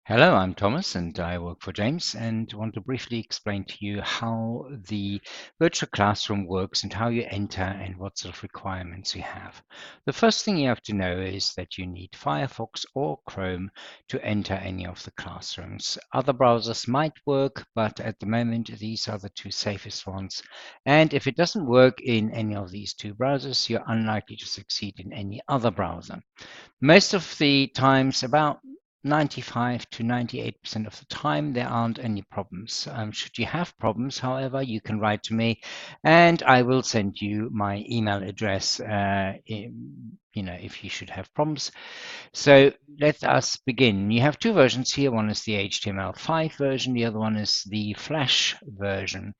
Hello, I'm Thomas and I work for James and want to briefly explain to you how the virtual classroom works and how you enter and what sort of requirements you have. The first thing you have to know is that you need Firefox or Chrome to enter any of the classrooms. Other browsers might work, but at the moment these are the two safest ones. And if it doesn't work in any of these two browsers, you're unlikely to succeed in any other browser. Most of the times, about 95 to 98% of the time, there aren't any problems. Should you have problems, however, you can write to me and I will send you my email address, if you should have problems. So let us begin. You have two versions here. One is the HTML5 version, the other one is the Flash version.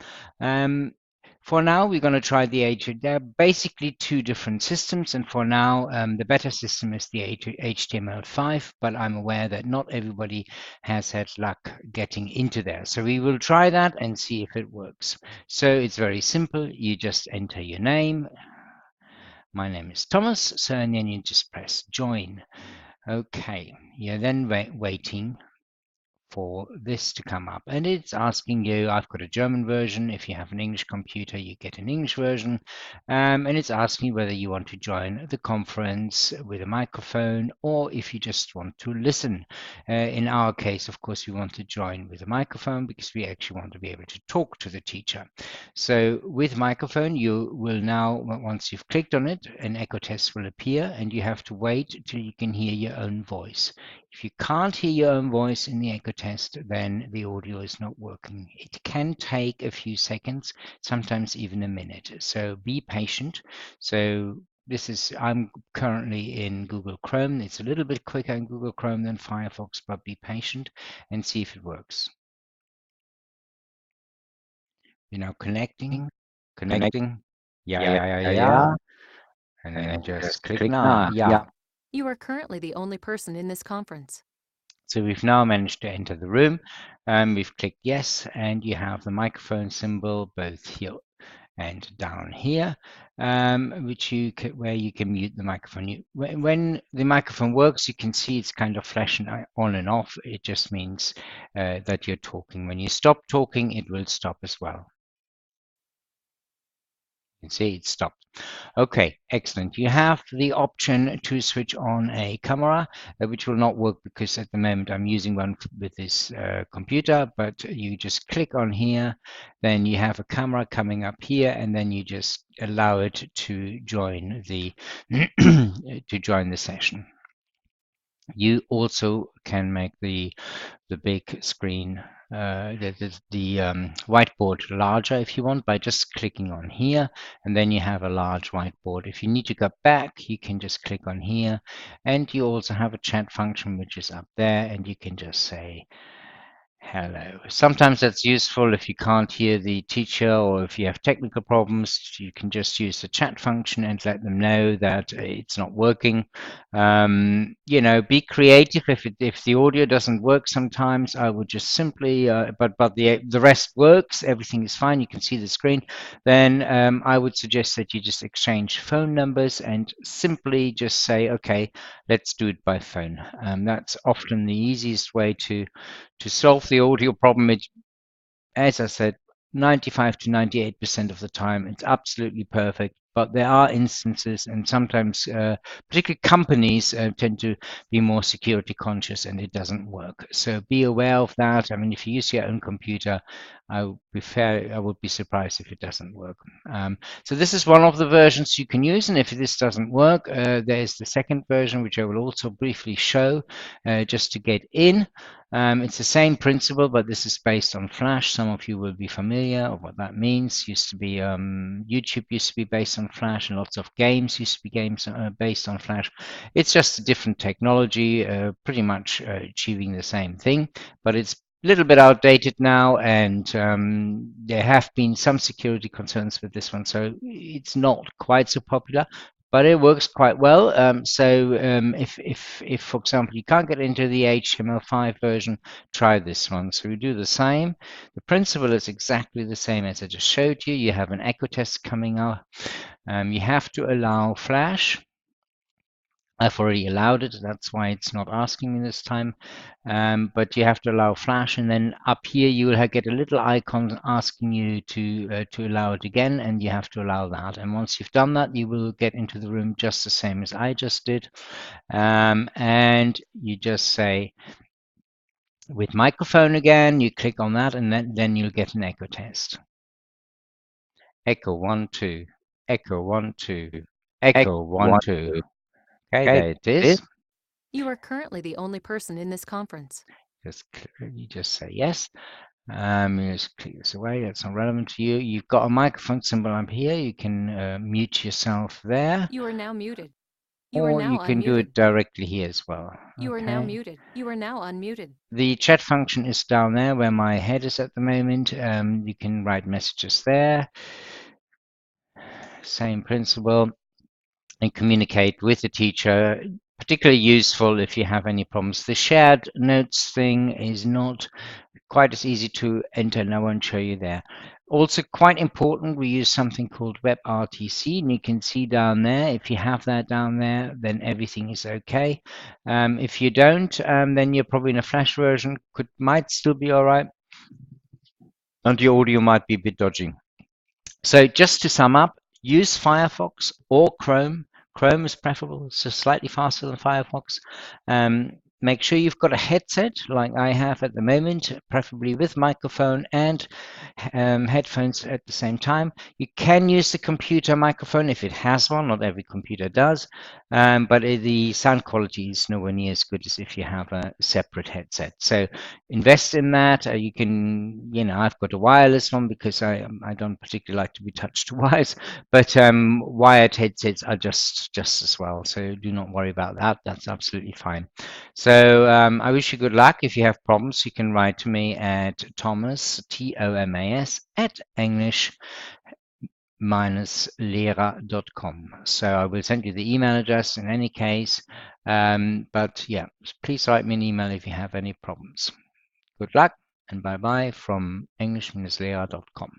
For now, we're going to try the HTML. There are basically two different systems, and for now, the better system is the HTML5, but I'm aware that not everybody has had luck getting into there. So we will try that and see if it works. So it's very simple. You just enter your name. My name is Thomas, so and then you just press join. Okay, you're then waiting for this to come up, and it's asking you, I've got a German version. If you have an English computer, you get an English version, and it's asking whether you want to join the conference with a microphone or if you just want to listen. In our case, of course, we want to join with a microphone because we actually want to be able to talk to the teacher. So with microphone, you will now, once you've clicked on it, an echo test will appear and you have to wait till you can hear your own voice. If you can't hear your own voice in the echo test, then the audio is not working. It can take a few seconds, sometimes even a minute. So be patient. So I'm currently in Google Chrome. It's a little bit quicker in Google Chrome than Firefox, but be patient and see if it works. You're now connecting. Yeah. And then just click now. Yeah. You are currently the only person in this conference. So we've now managed to enter the room. We've clicked yes, and you have the microphone symbol both here and down here, where you can mute the microphone. When the microphone works, you can see it's kind of flashing on and off. It just means that you're talking. When you stop talking, it will stop as well. You can see it stopped. Okay, excellent. You have the option to switch on a camera, which will not work because at the moment I'm using one with this computer, but you just click on here, then you have a camera coming up here, and then you just allow it to join the to join the session. You also can make the big screen, the whiteboard larger if you want by just clicking on here, and then you have a large whiteboard. If you need to go back, you can just click on here, and you also have a chat function which is up there, and you can just say hello. Sometimes that's useful if you can't hear the teacher or if you have technical problems. You can just use the chat function and let them know that it's not working. Be creative. If the audio doesn't work sometimes, I would just simply, but the rest works. Everything is fine. You can see the screen. Then I would suggest that you just exchange phone numbers and simply just say, okay, let's do it by phone. That's often the easiest way to solve the audio problem. As I said, 95 to 98% of the time, it's absolutely perfect. But there are instances, and sometimes particularly companies tend to be more security conscious, and it doesn't work. So be aware of that. I mean, if you use your own computer, I would be surprised if it doesn't work. So this is one of the versions you can use, and if this doesn't work, there is the second version, which I will also briefly show just to get in. It's the same principle, but this is based on Flash. Some of you will be familiar of what that means. YouTube used to be based on Flash, and lots of games used to be games based on Flash. It's just a different technology, pretty much achieving the same thing, but it's a little bit outdated now, and there have been some security concerns with this one, so it's not quite so popular, but it works quite well. If, for example, you can't get into the HTML5 version, try this one. So we do the same. The principle is exactly the same as I just showed you. You have an echo test coming up. You have to allow Flash. I've already allowed it, that's why it's not asking me this time. But you have to allow Flash, and then up here you will get a little icon asking you to allow it again, and you have to allow that. And once you've done that, you will get into the room just the same as I just did. And you just say, with microphone again, you click on that, and then you'll get an echo test. Echo 1 2, echo 1 2, echo 1 2. Okay, there it is. You are currently the only person in this conference. You just say yes. You just click this away. That's not relevant to you. You've got a microphone symbol up here. You can mute yourself there. You are now muted. Or you can do it directly here as well. You are now muted. You are now unmuted. The chat function is down there where my head is at the moment. You can write messages there. Same principle. And communicate with the teacher. Particularly useful if you have any problems. The shared notes thing is not quite as easy to enter, and I won't show you there. Also quite important, we use something called WebRTC, and you can see down there, if you have that down there, then everything is okay. If you don't, then you're probably in a Flash version, might still be all right, and your audio might be a bit dodgy. So just to sum up, use Firefox or Chrome. Chrome is preferable, it's just slightly faster than Firefox. Make sure you've got a headset like I have at the moment, preferably with microphone and headphones at the same time. You can use the computer microphone if it has one, not every computer does, but the sound quality is nowhere near as good as if you have a separate headset. So invest in that. You can, I've got a wireless one because I don't particularly like to be touched twice, but wired headsets are just as well. So do not worry about that. That's absolutely fine. So I wish you good luck. If you have problems, you can write to me at Thomas, Thomas, at english-lehrer.com. So I will send you the email address in any case. But yeah, please write me an email if you have any problems. Good luck and bye-bye from english-lehrer.com.